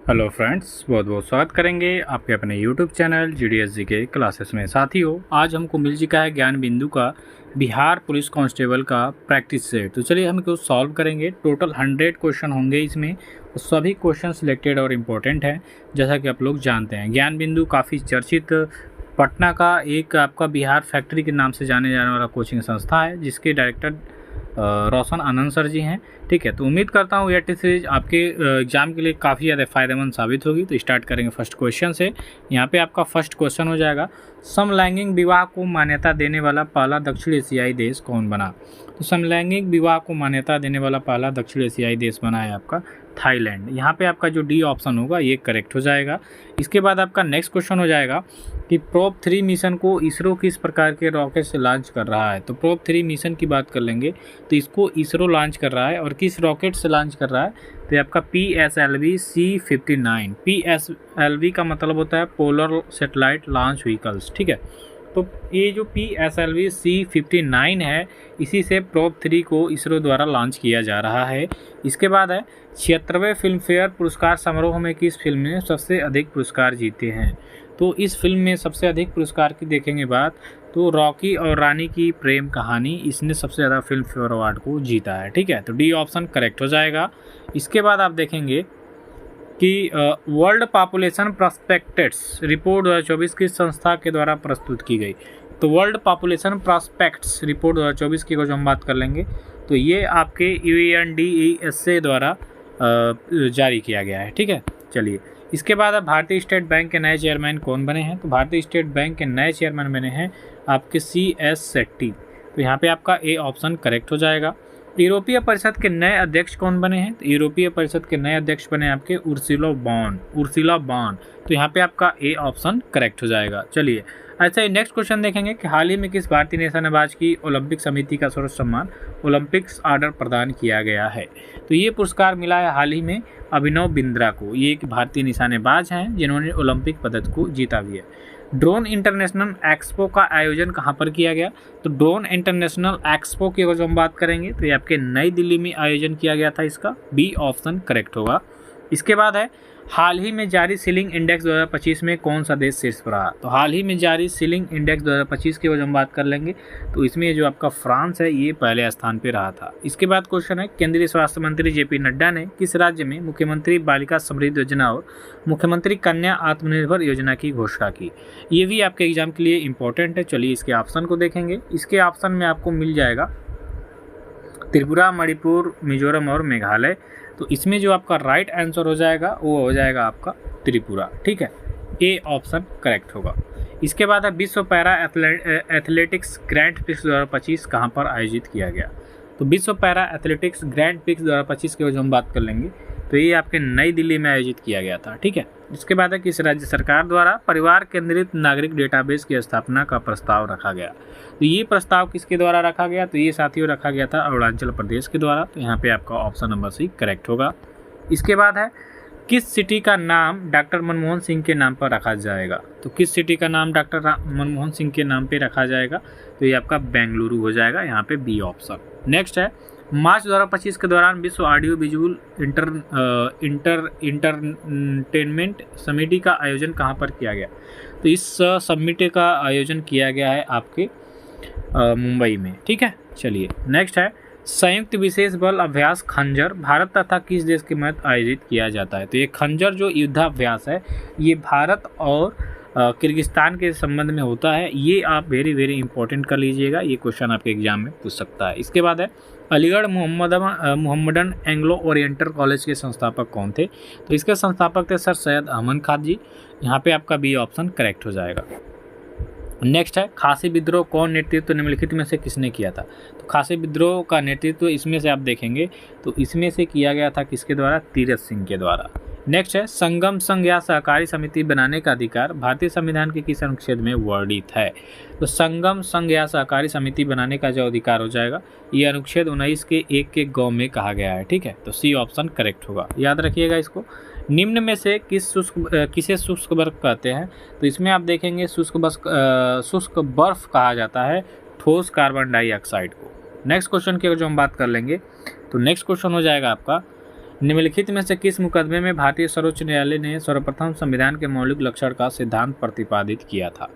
Hello friends, बहुत बहुत स्वागत करेंगे आपके अपने यूट्यूब चैनल GDSG के क्लासेस में। साथियों, आज हमको मिल चुका है ज्ञान बिंदु का बिहार पुलिस कांस्टेबल का प्रैक्टिस सेट। तो चलिए हम इसको सॉल्व करेंगे। टोटल 100 क्वेश्चन होंगे इसमें, और सभी क्वेश्चन सिलेक्टेड और इम्पोर्टेंट हैं। जैसा कि आप लोग जानते हैं, ज्ञान बिंदु काफ़ी चर्चित पटना का एक आपका बिहार फैक्ट्री के नाम से जाने जाने वाला कोचिंग संस्था है, जिसके डायरेक्टर रोशन आनंद सर जी हैं। ठीक है, तो उम्मीद करता हूँ यह टेस्ट सीरीज आपके एग्जाम के लिए काफ़ी ज़्यादा फायदेमंद साबित होगी। तो स्टार्ट करेंगे फर्स्ट क्वेश्चन से। यहाँ पे आपका फर्स्ट क्वेश्चन हो जाएगा, समलैंगिक विवाह को मान्यता देने वाला पहला दक्षिण एशियाई देश कौन बना। तो समलैंगिक विवाह को मान्यता देने वाला पहला दक्षिण एशियाई देश बना है आपका थाईलैंड। यहाँ पे आपका जो डी ऑप्शन होगा ये करेक्ट हो जाएगा। इसके बाद आपका नेक्स्ट क्वेश्चन हो जाएगा कि प्रोब 3 मिशन को इसरो किस प्रकार के रॉकेट से लॉन्च कर रहा है। तो प्रोब 3 मिशन की बात कर लेंगे तो इसको इसरो लॉन्च कर रहा है, और किस रॉकेट से लॉन्च कर रहा है तो ये आपका PSLV C-59। PSLV का मतलब होता है पोलर सैटेलाइट लॉन्च व्हीकल्स। ठीक है, तो ये जो PSLV C-59 है, इसी से प्रोब 3 को इसरो द्वारा लॉन्च किया जा रहा है। इसके बाद है 76वें फिल्म फेयर पुरस्कार समारोह में किस फिल्म ने सबसे अधिक पुरस्कार जीते हैं। तो इस फिल्म में सबसे अधिक पुरस्कार की देखेंगे बात तो रॉकी और रानी की प्रेम कहानी, इसने सबसे ज़्यादा फिल्म फेयर अवार्ड को जीता है। ठीक है, तो डी ऑप्शन करेक्ट हो जाएगा। इसके बाद आप देखेंगे कि वर्ल्ड पॉपुलेशन प्रॉस्पेक्ट्स रिपोर्ट 2024 किस संस्था के द्वारा प्रस्तुत की गई। तो वर्ल्ड पॉपुलेशन प्रॉस्पेक्ट्स रिपोर्ट 2024 की जो हम बात कर लेंगे तो ये आपके UNDESA द्वारा जारी किया गया है। ठीक है, चलिए इसके बाद अब भारतीय स्टेट बैंक के नए चेयरमैन कौन बने हैं। तो भारतीय स्टेट बैंक के नए चेयरमैन बने हैं आपके CS सेट्टी। तो यहाँ पे आपका ए ऑप्शन करेक्ट हो जाएगा। यूरोपीय परिषद के नए अध्यक्ष कौन बने हैं। तो यूरोपीय परिषद के नए अध्यक्ष बने आपके उर्सुला बॉन। तो यहाँ पे आपका ए ऑप्शन करेक्ट हो जाएगा। चलिए अच्छा, ही नेक्स्ट क्वेश्चन देखेंगे कि हाल ही में किस भारतीय निशानेबाज की ओलंपिक समिति का सर्वोच्च सम्मान ओलंपिक्स ऑर्डर प्रदान किया गया है। तो ये पुरस्कार मिला है हाल ही में अभिनव बिंद्रा को। ये एक भारतीय निशानेबाज हैं जिन्होंने ओलंपिक पदक को जीता भी है। ड्रोन इंटरनेशनल एक्सपो का आयोजन कहाँ पर किया गया। तो ड्रोन इंटरनेशनल एक्सपो की अगर हम बात करेंगे तो ये आपके नई दिल्ली में आयोजन किया गया था। इसका बी ऑप्शन करेक्ट होगा। इसके बाद है हाल ही में जारी सीलिंग इंडेक्स 2025 में कौन सा देश शीर्ष पर रहा। तो हाल ही में जारी सीलिंग इंडेक्स 2025 की वजह हम बात कर लेंगे तो इसमें जो आपका फ्रांस है ये पहले स्थान पर रहा था। इसके बाद क्वेश्चन है, केंद्रीय स्वास्थ्य मंत्री JP नड्डा ने किस राज्य में मुख्यमंत्री बालिका समृद्धि योजना और मुख्यमंत्री कन्या आत्मनिर्भर योजना की घोषणा की। ये भी आपके एग्जाम के लिए इंपॉर्टेंट है। चलिए इसके ऑप्शन को देखेंगे। इसके ऑप्शन में आपको मिल जाएगा त्रिपुरा, मणिपुर, मिजोरम और मेघालय। तो इसमें जो आपका राइट आंसर हो जाएगा वो हो जाएगा आपका त्रिपुरा। ठीक है, ए ऑप्शन करेक्ट होगा। इसके बाद है विश्व पैरा एथलेटिक्स ग्रैंड प्रिक्स 2025 कहाँ पर आयोजित किया गया। तो विश्व पैरा एथलेटिक्स ग्रैंड प्रिक्स 2025 की वजह हम बात कर लेंगे तो ये आपके नई दिल्ली में आयोजित किया गया था। ठीक है, इसके बाद है किस राज्य सरकार द्वारा परिवार केंद्रित नागरिक डेटाबेस की स्थापना का प्रस्ताव रखा गया। तो ये प्रस्ताव किसके द्वारा रखा गया। तो ये साथियों रखा गया था अरुणाचल प्रदेश के द्वारा। तो यहाँ पे आपका ऑप्शन नंबर सी करेक्ट होगा। इसके बाद है किस सिटी का नाम डॉक्टर मनमोहन सिंह के नाम पर रखा जाएगा। तो किस सिटी का नाम डॉक्टर मनमोहन सिंह के नाम पे रखा जाएगा। तो ये आपका बेंगलुरु हो जाएगा, यहाँ पे बी ऑप्शन। नेक्स्ट है मार्च 2025 के दौरान विश्व ऑडियो विजुअल इंटरटेनमेंट समिति का आयोजन कहाँ पर किया गया। तो इस समिति का आयोजन किया गया है आपके मुंबई में। ठीक है, चलिए नेक्स्ट है संयुक्त विशेष बल अभ्यास खंजर भारत तथा किस देश के मध्य आयोजित किया जाता है। तो ये खंजर जो युद्धाभ्यास है ये भारत और किर्गिस्तान के संबंध में होता है। ये आप वेरी इंपॉर्टेंट कर लीजिएगा, ये क्वेश्चन आपके एग्जाम में पूछ सकता है। इसके बाद है Aligarh Mohammedan Anglo oriental college के संस्थापक कौन थे। तो इसके संस्थापक थे सर सैयद अहमद खान जी। यहाँ पे आपका बी ऑप्शन करेक्ट हो जाएगा। नेक्स्ट है खासी विद्रोह कौन नेतृत्व निम्नलिखित में से किसने किया था। तो खासी विद्रोह का नेतृत्व इसमें से आप देखेंगे तो इसमें से किया गया था किसके द्वारा, तीरथ सिंह के द्वारा। नेक्स्ट है संगम संघ या सहकारी समिति बनाने का अधिकार भारतीय संविधान के किस अनुच्छेद में वर्णित है। तो संगम संघ या सहकारी समिति बनाने का जो अधिकार हो जाएगा ये अनुच्छेद 19 के 1 के गौ में कहा गया है। ठीक है, तो सी ऑप्शन करेक्ट होगा, याद रखिएगा इसको। निम्न में से किसे शुष्क बर्फ कहते हैं। तो इसमें आप देखेंगे शुष्क बर्फ कहा जाता है ठोस कार्बन डाइऑक्साइड को। नेक्स्ट क्वेश्चन की जो हम बात कर लेंगे तो नेक्स्ट क्वेश्चन हो जाएगा आपका निम्नलिखित में से किस मुकदमे में भारतीय सर्वोच्च न्यायालय ने सर्वप्रथम संविधान के मौलिक लक्षण का सिद्धांत प्रतिपादित किया था?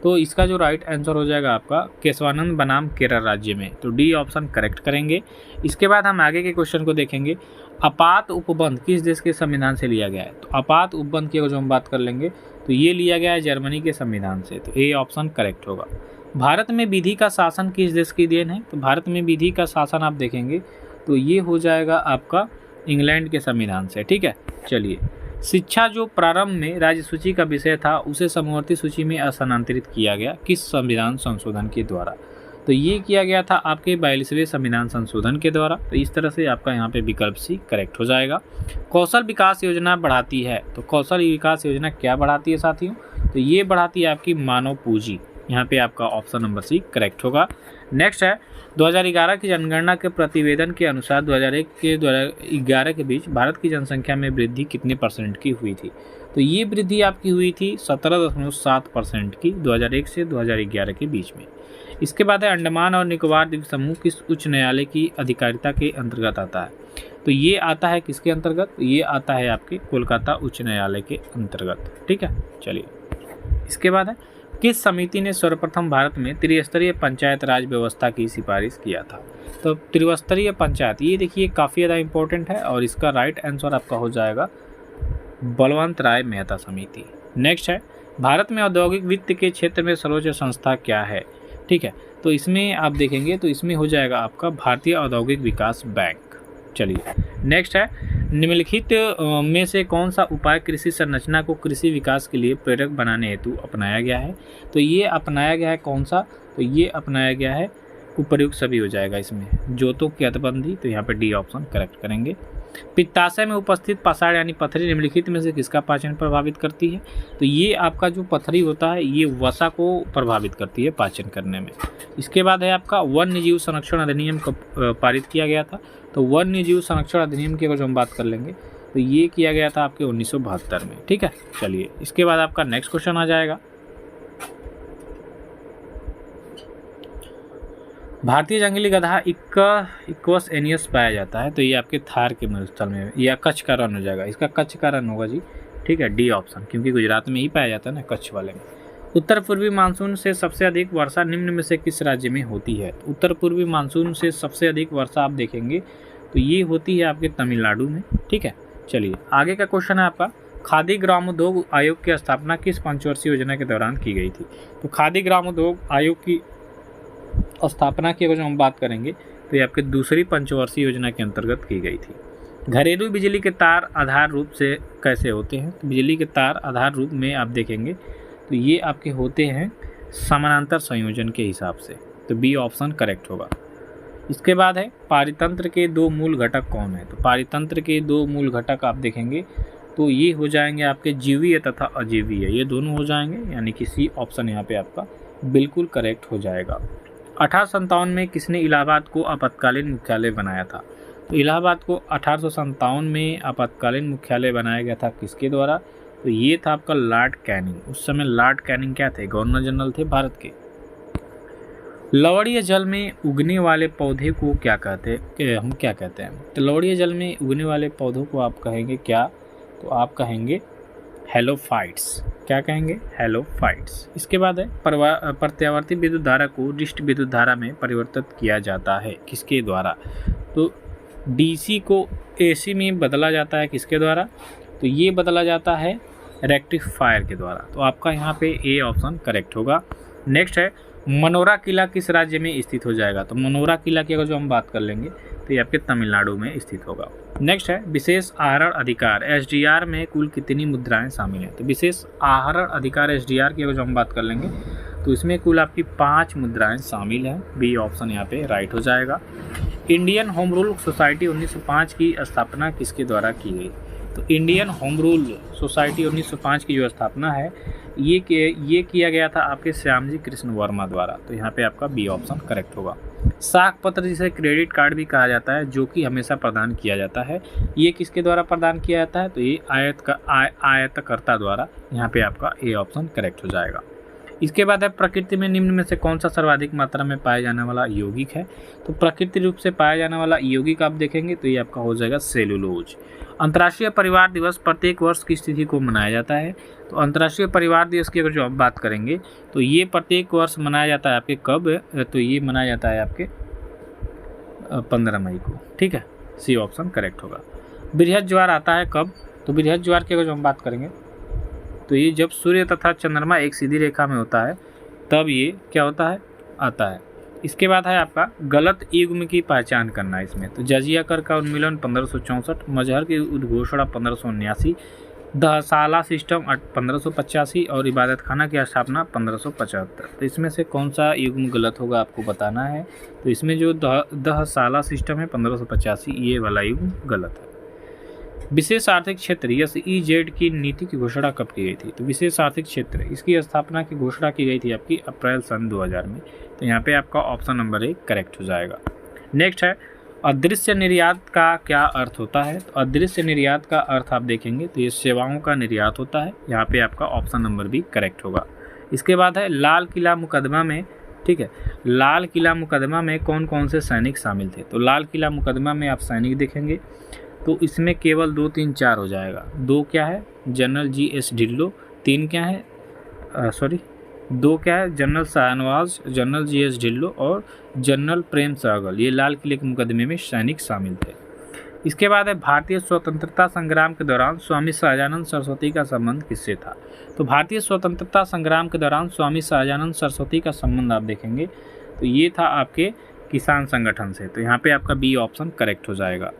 तो इसका जो राइट आंसर हो जाएगा आपका केशवानंद बनाम केरल राज्य में, तो डी ऑप्शन करेक्ट करेंगे। इसके बाद हम आगे के क्वेश्चन को देखेंगे। आपात उपबंध किस देश के संविधान से लिया गया है? तो आपात उपबंध की अगर जो हम बात कर लेंगे तो ये लिया गया है जर्मनी के संविधान से, तो ए ऑप्शन करेक्ट होगा। भारत में विधि का शासन किस देश की देन है? तो भारत में विधि का शासन आप देखेंगे तो ये हो जाएगा आपका इंग्लैंड के संविधान से, ठीक है। चलिए, शिक्षा जो प्रारंभ में राज्य सूची का विषय था उसे समवर्ती सूची में स्थानांतरित किया गया किस संविधान संशोधन के द्वारा? तो ये किया गया था आपके 42वें संविधान संशोधन के द्वारा। तो इस तरह से आपका यहाँ पे विकल्प सी करेक्ट हो जाएगा। कौशल विकास योजना बढ़ाती है, तो कौशल विकास योजना क्या बढ़ाती है साथियों? तो ये बढ़ाती है आपकी मानव पूंजी, यहाँ पे आपका ऑप्शन नंबर सी करेक्ट होगा। नेक्स्ट है 2011 की जनगणना के प्रतिवेदन के अनुसार 2001 के 2011 के बीच भारत की जनसंख्या में वृद्धि कितने % की हुई थी? तो ये वृद्धि आपकी हुई थी 17.7% की 2001 से 2011 के बीच में। इसके बाद है अंडमान और निकोबार द्वीप समूह किस उच्च न्यायालय की अधिकारिता के अंतर्गत आता है? तो ये आता है किसके अंतर्गत? ये आता है आपके कोलकाता उच्च न्यायालय के अंतर्गत, ठीक है। चलिए, इसके बाद है किस समिति ने सर्वप्रथम भारत में त्रिस्तरीय पंचायत राज व्यवस्था की सिफारिश किया था? तो त्रिस्तरीय पंचायत, ये देखिए काफ़ी ज़्यादा इंपॉर्टेंट है और इसका राइट आंसर आपका हो जाएगा बलवंत राय मेहता समिति। नेक्स्ट है भारत में औद्योगिक वित्त के क्षेत्र में सर्वोच्च संस्था क्या है? ठीक है, तो इसमें आप देखेंगे तो इसमें हो जाएगा आपका भारतीय औद्योगिक विकास बैंक। चलिए, नेक्स्ट है निम्नलिखित में से कौन सा उपाय कृषि संरचना को कृषि विकास के लिए प्रेरक बनाने हेतु अपनाया गया है? तो ये अपनाया गया है कौन सा? तो ये अपनाया गया है उपर्युक्त सभी हो जाएगा इसमें, जोतों की अतबंदी, तो यहाँ पे डी ऑप्शन करेक्ट करेंगे। पित्ताशय में उपस्थित पाषाण यानी पथरी निम्नलिखित में से किसका पाचन प्रभावित करती है? तो ये आपका जो पथरी होता है ये वसा को प्रभावित करती है पाचन करने में। इसके बाद है आपका वन्य जीव संरक्षण अधिनियम पारित किया गया था। तो वन्य जीव संरक्षण अधिनियम की अगर हम बात कर लेंगे तो ये किया गया था आपके 1972 में, ठीक है। चलिए, इसके बाद आपका नेक्स्ट क्वेश्चन आ जाएगा। भारतीय जंगली गधा इक्वस एनियस पाया जाता है, तो ये आपके थार के मरुस्थल में या कच्छ का रन हो जाएगा। इसका कच्छ का रन होगा जी, ठीक है, डी ऑप्शन, क्योंकि गुजरात में ही पाया जाता है ना कच्छ वाले में। उत्तर पूर्वी मानसून से सबसे अधिक वर्षा निम्न में से किस राज्य में होती है? उत्तर पूर्वी मानसून से सबसे अधिक वर्षा आप देखेंगे तो ये होती है आपके तमिलनाडु में, ठीक है। चलिए, आगे का क्वेश्चन है आपका खादी ग्रामोद्योग आयोग की स्थापना किस पंचवर्षीय योजना के दौरान की गई थी? तो खादी ग्रामोद्योग आयोग की स्थापना की अगर हम बात करेंगे तो ये आपके दूसरी पंचवर्षीय योजना के अंतर्गत की गई थी। घरेलू बिजली के तार आधार रूप से कैसे होते हैं? तो बिजली के तार आधार रूप में आप देखेंगे तो ये आपके होते हैं समानांतर संयोजन के हिसाब से, तो बी ऑप्शन करेक्ट होगा। इसके बाद है पारितंत्र के दो मूल घटक कौन है? तो पारितंत्र के दो मूल घटक आप देखेंगे तो ये हो जाएंगे आपके जीवीय तथा अजीवीय, ये दोनों हो जाएंगे, यानी कि सी ऑप्शन यहाँ पे आपका बिल्कुल करेक्ट हो जाएगा। 1857 में किसने इलाहाबाद को आपातकालीन मुख्यालय बनाया था? तो इलाहाबाद को 1857 में आपातकालीन मुख्यालय बनाया गया था किसके द्वारा? तो ये था आपका लॉर्ड कैनिंग। उस समय लॉर्ड कैनिंग क्या थे? गवर्नर जनरल थे भारत के। लवणीय जल में उगने वाले पौधे को क्या कहते हैं? हम क्या कहते हैं? तो लवणीय जल में उगने वाले पौधों को आप कहेंगे क्या? तो आप कहेंगे हेलोफाइट्स। क्या कहेंगे? हेलोफाइट्स। इसके बाद है प्रत्यावर्ती विद्युत धारा को डिस्ट विद्युत धारा में परिवर्तित किया जाता है किसके द्वारा? तो डीसी को एसी में बदला जाता है किसके द्वारा? तो ये बदला जाता है रेक्टिफायर के द्वारा। तो आपका यहाँ पे ए ऑप्शन करेक्ट होगा। नेक्स्ट है मनोरा किला किस राज्य में स्थित हो जाएगा? तो मनोरा किला की अगर जो हम बात कर लेंगे तो ये आपके तमिलनाडु में स्थित होगा। नेक्स्ट है विशेष आहरण अधिकार एसडीआर में कुल कितनी मुद्राएं शामिल हैं? तो विशेष आहरण अधिकार एसडीआर की अगर जो हम बात कर लेंगे तो इसमें कुल आपकी 5 मुद्राएं शामिल हैं। बी ऑप्शन यहाँ पे राइट हो जाएगा। इंडियन होम रूल सोसाइटी 1905 की स्थापना किसके द्वारा की गई? तो इंडियन होम रूल सोसाइटी 1905 की जो स्थापना है ये किया गया था आपके श्यामजी कृष्ण वर्मा द्वारा। तो यहाँ पे आपका बी ऑप्शन करेक्ट होगा। साख पत्र जिसे क्रेडिट कार्ड भी कहा जाता है जो कि हमेशा प्रदान किया जाता है, ये किसके द्वारा प्रदान किया जाता है? तो ये आयतकर्ता द्वारा। यहाँ पे आपका ए ऑप्शन करेक्ट हो जाएगा। इसके बाद है प्रकृति में निम्न में से कौन सा सर्वाधिक मात्रा में पाया जाने वाला यौगिक है। तो प्राकृतिक रूप से पाया जाने वाला यौगिक आप देखेंगे तो ये आपका हो जाएगा सेलुलोज। अंतर्राष्ट्रीय परिवार दिवस प्रत्येक वर्ष किस तिथि को मनाया जाता है। तो अंतर्राष्ट्रीय परिवार दिवस की अगर जो आप बात करेंगे तो ये प्रत्येक वर्ष मनाया जाता है आपके कब, तो ये मनाया जाता है आपके 15 मई को। ठीक है, सी ऑप्शन करेक्ट होगा। बृहद ज्वार आता है कब। तो बृहद ज्वार की अगर जो हम बात करेंगे तो ये जब सूर्य तथा चंद्रमा एक सीधी रेखा में होता है तब ये क्या होता है, आता है। इसके बाद है आपका गलत युग्म की पहचान करना इसमें। तो जजिया कर का उन्मूलन 1564, मजहर की उद्घोषणा 1579, दहसाला सिस्टम 1585 और इबादत खाना की स्थापना 1575। तो इसमें से कौन सा युग्म गलत होगा आपको बताना है। तो इसमें जो दहसाला सिस्टम है 1585, ये वाला युग्म गलत है। विशेष आर्थिक क्षेत्र SEZ की नीति की घोषणा कब की गई थी। तो विशेष आर्थिक क्षेत्र इसकी स्थापना की घोषणा की गई थी आपकी अप्रैल सन 2000 में। तो यहाँ पे आपका ऑप्शन नंबर 1 करेक्ट हो जाएगा। नेक्स्ट है अदृश्य निर्यात का क्या अर्थ होता है। तो अदृश्य निर्यात का अर्थ आप देखेंगे तो ये सेवाओं का निर्यात होता है। यहाँ पे आपका ऑप्शन नंबर भी करेक्ट होगा। इसके बाद है लाल किला मुकदमा में, ठीक है, लाल किला मुकदमा में कौन कौन से सैनिक शामिल थे। तो लाल किला मुकदमा में आप सैनिक देखेंगे तो इसमें केवल 2, 3, 4 हो जाएगा। 2 क्या है, जनरल GS ढिल्लो। 3 क्या है, 2 क्या है, general Shahnawaz, general GS Dhillon और जनरल प्रेम सहगल। ये लाल किले के मुकदमे में सैनिक शामिल थे। इसके बाद है भारतीय स्वतंत्रता संग्राम के दौरान स्वामी सहजानंद सरस्वती का संबंध किससे था। तो भारतीय स्वतंत्रता संग्राम के दौरान स्वामी सहजानंद सरस्वती का संबंध आप देखेंगे तो ये था आपके किसान संगठन से। तो यहाँ पे आपका बी ऑप्शन करेक्ट हो जाएगा।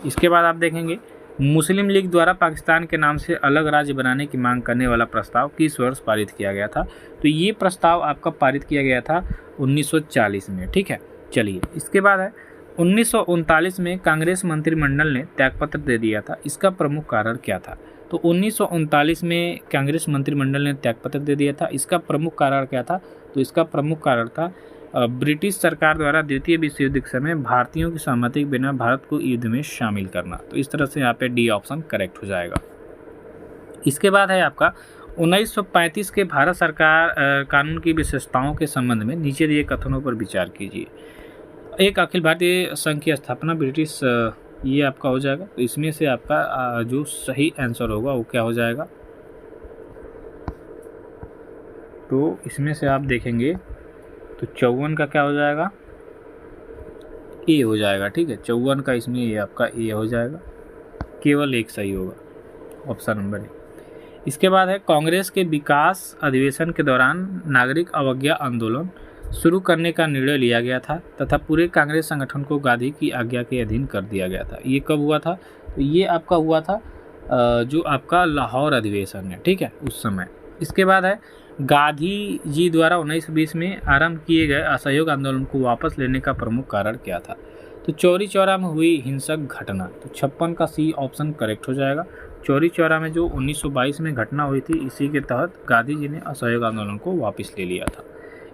इसके बाद आप देखेंगे मुस्लिम लीग द्वारा पाकिस्तान के नाम से अलग राज्य बनाने की मांग करने वाला प्रस्ताव किस वर्ष पारित किया गया था। तो ये प्रस्ताव आपका पारित किया गया था 1940 में। ठीक है, चलिए इसके बाद है 1939 में कांग्रेस मंत्रिमंडल ने त्यागपत्र दे दिया था। इसका प्रमुख कारण क्या था। तो 1939 में कांग्रेस मंत्रिमंडल ने त्यागपत्र दे दिया था। इसका प्रमुख कारण क्या था। तो इसका प्रमुख कारण था ब्रिटिश सरकार द्वारा द्वितीय विश्व युद्ध के समय भारतीयों की सहमति के बिना भारत को युद्ध में शामिल करना। तो इस तरह से यहाँ पे डी ऑप्शन करेक्ट हो जाएगा। इसके बाद है आपका 1935 के भारत सरकार कानून की विशेषताओं के संबंध में नीचे दिए कथनों पर विचार कीजिए। एक अखिल भारतीय संघ की स्थापना ब्रिटिश, ये आपका हो जाएगा। तो इसमें से आपका जो सही आंसर होगा वो क्या हो जाएगा। तो इसमें से आप देखेंगे तो 54 का क्या हो जाएगा, ए हो जाएगा। ठीक है, 54 का इसमें ये आपका ए हो जाएगा। केवल एक सही होगा, ऑप्शन नंबर 1। इसके बाद है कांग्रेस के विकास अधिवेशन के दौरान नागरिक अवज्ञा आंदोलन शुरू करने का निर्णय लिया गया था तथा पूरे कांग्रेस संगठन को गांधी की आज्ञा के अधीन कर दिया गया था। ये कब हुआ था। तो ये आपका हुआ था जो आपका लाहौर अधिवेशन है। ठीक है, उस समय। इसके बाद है गांधी जी द्वारा 1920 में आरंभ किए गए असहयोग आंदोलन को वापस लेने का प्रमुख कारण क्या था। तो चौरी चौरा में हुई हिंसक घटना। तो 56 का सी ऑप्शन करेक्ट हो जाएगा। चौरी चौरा में जो 1922 में घटना हुई थी, इसी के तहत गांधी जी ने असहयोग आंदोलन को वापस ले लिया था।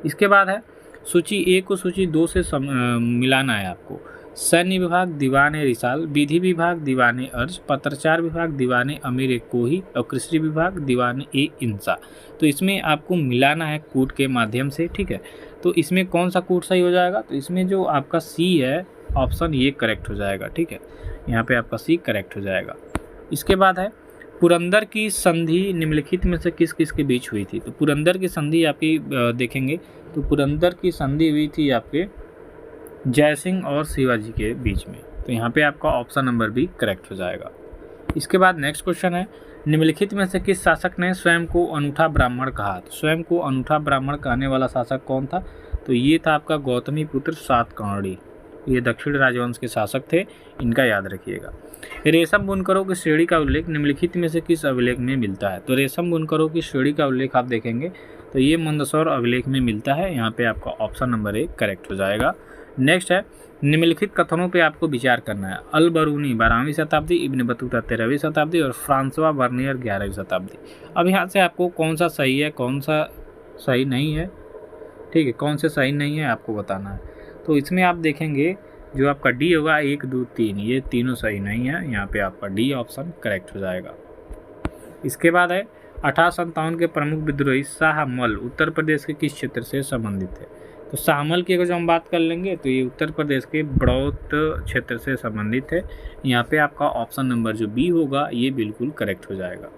इसके बाद है सूची 1 को सूची 2 से मिलाना है आपको। सैन्य विभाग दीवाने रिसाल, विधि विभाग दीवाने अर्ज, पत्राचार विभाग दीवाने अमीर कोही और कृषि विभाग दीवाने ए इंसा। तो इसमें आपको मिलाना है कूट के माध्यम से। ठीक है, तो इसमें कौन सा कूट सही हो जाएगा। तो इसमें जो आपका सी है ऑप्शन ये करेक्ट हो जाएगा। ठीक है, यहाँ पे आपका सी करेक्ट हो जाएगा। इसके बाद है पुरंदर की संधि निम्नलिखित में से किस किस के बीच हुई थी। तो पुरंदर की संधि आपकी देखेंगे तो पुरंदर की संधि हुई थी आपके जयसिंह और शिवाजी के बीच में। तो यहाँ पे आपका ऑप्शन नंबर बी करेक्ट हो जाएगा। इसके बाद नेक्स्ट क्वेश्चन है निम्नलिखित में से किस शासक ने स्वयं को अनूठा ब्राह्मण कहा। तो स्वयं को अनूठा ब्राह्मण कहने वाला शासक कौन था। तो ये था आपका गौतमी पुत्र सातकर्णी। ये दक्षिण राजवंश के शासक थे, इनका याद रखिएगा। रेशम बुनकरों की श्रेणी का उल्लेख निम्नलिखित में से किस अभिलेख में मिलता है। तो रेशम बुनकरों की श्रेणी का उल्लेख आप देखेंगे तो ये मंदसौर अभिलेख में मिलता है। यहाँ पे आपका ऑप्शन नंबर 1 करेक्ट हो जाएगा। नेक्स्ट है निम्नलिखित कथनों पे आपको विचार करना है। अल बरूनी 12वीं शताब्दी, इब्न बतूता 13वीं शताब्दी और फ्रांसवा वर्नियर 11वीं शताब्दी। अब यहाँ से आपको कौन सा सही है कौन सा सही नहीं है, ठीक है, कौन से सही नहीं है आपको बताना है। तो इसमें आप देखेंगे जो आपका डी होगा 1, 2, 3, ये तीनों सही नहीं है। यहाँ पे आपका डी ऑप्शन करेक्ट हो जाएगा। इसके बाद है 1857 के प्रमुख विद्रोही शाहमल उत्तर प्रदेश के किस क्षेत्र से संबंधित है? तो शाहमल की अगर जो हम बात कर लेंगे तो ये उत्तर प्रदेश के बड़ौत क्षेत्र से संबंधित है। यहाँ पे आपका ऑप्शन नंबर जो बी होगा ये बिल्कुल करेक्ट हो जाएगा।